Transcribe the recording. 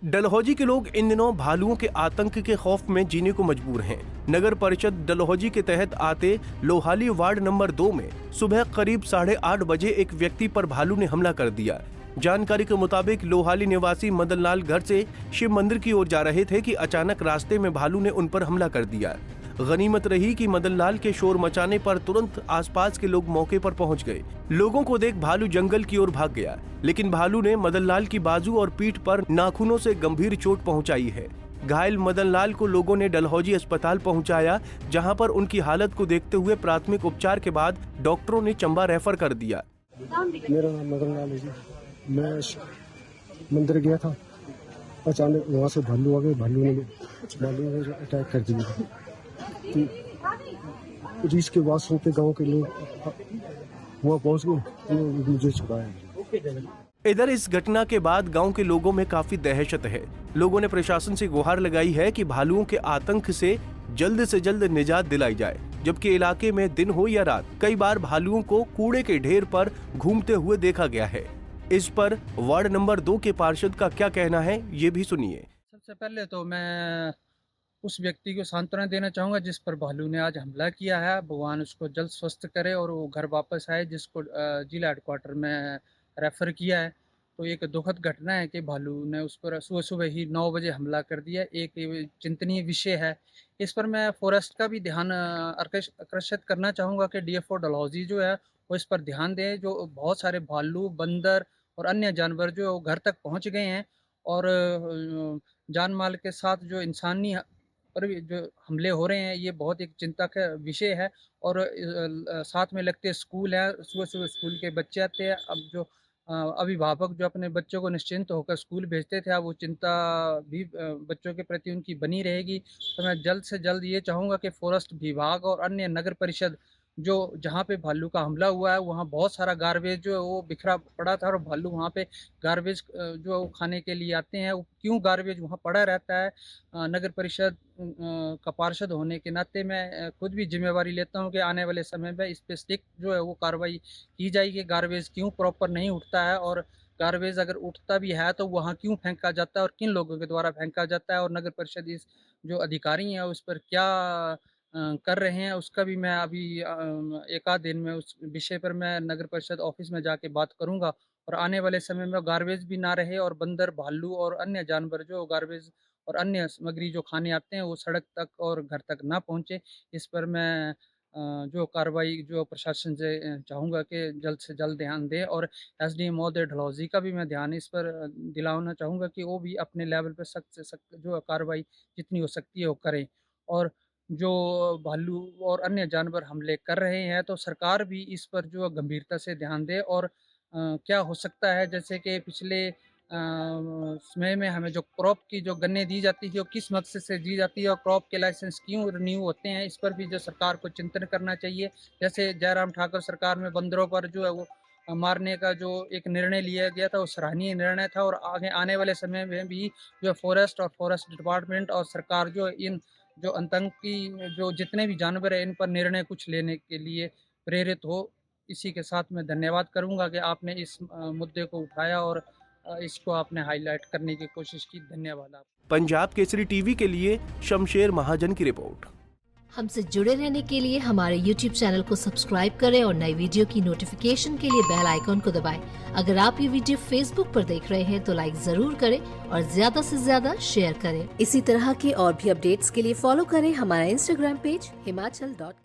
डलहौजी के लोग इन दिनों भालुओं के आतंक के खौफ में जीने को मजबूर हैं। नगर परिषद डलहौजी के तहत आते लोहाली वार्ड नंबर 2 में सुबह करीब 8:30 बजे एक व्यक्ति पर भालू ने हमला कर दिया। जानकारी के मुताबिक लोहाली निवासी मदन लाल घर से शिव मंदिर की ओर जा रहे थे कि अचानक रास्ते में भालू ने उन पर हमला कर दिया। गनीमत रही कि मदन लाल के शोर मचाने पर तुरंत आसपास के लोग मौके पर पहुंच गए। लोगों को देख भालू जंगल की ओर भाग गया, लेकिन भालू ने मदन लाल की बाजू और पीठ पर नाखूनों से गंभीर चोट पहुंचाई है। घायल मदन लाल को लोगों ने डलहौजी अस्पताल पहुंचाया, जहां पर उनकी हालत को देखते हुए प्राथमिक उपचार के बाद डॉक्टरों ने चंबा रेफर कर दिया। मेरा नाम मदन लाल है जी। मैं मंदिर गया था, अचानक वहाँ से भालू आ गए। भालू ने अटैक कर दिया। तो इसके बाद सुनते गांव के लोग वहाँ पहुँच गए, मुझे छुड़ाया। इधर इस घटना के बाद गांव के लोगों में काफी दहशत है। लोगों ने प्रशासन से गुहार लगाई है कि भालुओं के आतंक से जल्द निजात दिलाई जाए, जबकि इलाके में दिन हो या रात कई बार भालुओं को कूड़े के ढेर पर घूमते हुए देखा गया है। इस पर वार्ड नंबर 2 के पार्षद का क्या कहना है, ये भी सुनिए। सबसे पहले तो मैं उस व्यक्ति को सांत्वना देना चाहूँगा जिस पर भालू ने आज हमला किया है। भगवान उसको जल्द स्वस्थ करे और वो घर वापस आए, जिसको जिला हेडक्वार्टर में रेफ़र किया है। तो एक दुखद घटना है कि भालू ने उस पर सुबह ही 9 बजे हमला कर दिया। एक चिंतनीय विषय है। इस पर मैं फॉरेस्ट का भी ध्यान आकर्षित करना चाहूँगा कि DFO डलहौजी जो है वो इस पर ध्यान दें। जो बहुत सारे भालू, बंदर और अन्य जानवर जो घर तक पहुँच गए हैं और जान माल के साथ जो इंसानी पर भी जो हमले हो रहे हैं, ये बहुत एक चिंता का विषय है। और साथ में लगते स्कूल हैं, सुबह स्कूल के बच्चे आते हैं। अब जो अभिभावक जो अपने बच्चों को निश्चिंत होकर स्कूल भेजते थे, अब वो चिंता भी बच्चों के प्रति उनकी बनी रहेगी। तो मैं जल्द से जल्द ये चाहूँगा कि फॉरेस्ट विभाग और अन्य नगर परिषद जो जहाँ पे भालू का हमला हुआ है, वहाँ बहुत सारा गार्बेज जो है वो बिखरा पड़ा था और भालू वहाँ पे गार्बेज जो है वो खाने के लिए आते हैं। वो क्यों गार्बेज वहाँ पड़ा रहता है, नगर परिषद का पार्षद होने के नाते मैं खुद भी जिम्मेवारी लेता हूँ कि आने वाले समय में इस पे स्ट्रिक्ट जो है वो कार्रवाई की जाएगी। गार्बेज क्यों प्रॉपर नहीं उठता है और गार्बेज अगर उठता भी है तो वहाँ क्यों फेंका जाता है और किन लोगों के द्वारा फेंका जाता है, और नगर परिषद इस जो अधिकारी हैं उस पर क्या कर रहे हैं, उसका भी मैं अभी एक आध दिन में उस विषय पर मैं नगर परिषद ऑफिस में जाके बात करूँगा। और आने वाले समय में गार्बेज भी ना रहे और बंदर, भालू और अन्य जानवर जो गार्बेज और अन्य सामग्री जो खाने आते हैं वो सड़क तक और घर तक ना पहुँचे। इस पर मैं जो कार्रवाई जो प्रशासन से चाहूँगा कि जल्द से जल्द ध्यान दें। और SDM महोदय डलहौजी का भी मैं ध्यान इस पर दिलाना चाहूँगा कि वो भी अपने लेवल पे सख्त से सख्त जो कार्रवाई जितनी हो सकती है वो करें। और जो भालू और अन्य जानवर हमले कर रहे हैं तो सरकार भी इस पर जो गंभीरता से ध्यान दे। और क्या हो सकता है, जैसे कि पिछले समय में हमें जो क्रॉप की जो गन्ने दी जाती थी वो किस मकसद से दी जाती है और क्रॉप के लाइसेंस क्यों रिन्यू होते हैं, इस पर भी जो सरकार को चिंतन करना चाहिए। जैसे जयराम ठाकुर सरकार में बंदरों पर जो है वो मारने का जो एक निर्णय लिया गया था वो सराहनीय निर्णय था। और आगे आने वाले समय में भी जो फॉरेस्ट और फॉरेस्ट डिपार्टमेंट और सरकार जो इन जो आतंकी जो जितने भी जानवर हैं इन पर निर्णय कुछ लेने के लिए प्रेरित हो। इसी के साथ मैं धन्यवाद करूंगा कि आपने इस मुद्दे को उठाया और इसको आपने हाईलाइट करने की कोशिश की। धन्यवाद आप। पंजाब केसरी टीवी के लिए शमशेर महाजन की रिपोर्ट। हमसे जुड़े रहने के लिए हमारे YouTube चैनल को सब्सक्राइब करें और नई वीडियो की नोटिफिकेशन के लिए बेल आइकॉन को दबाएं। अगर आप ये वीडियो Facebook पर देख रहे हैं तो लाइक जरूर करें और ज्यादा से ज्यादा शेयर करें। इसी तरह के और भी अपडेट्स के लिए फॉलो करें हमारा Instagram पेज himachal.ke।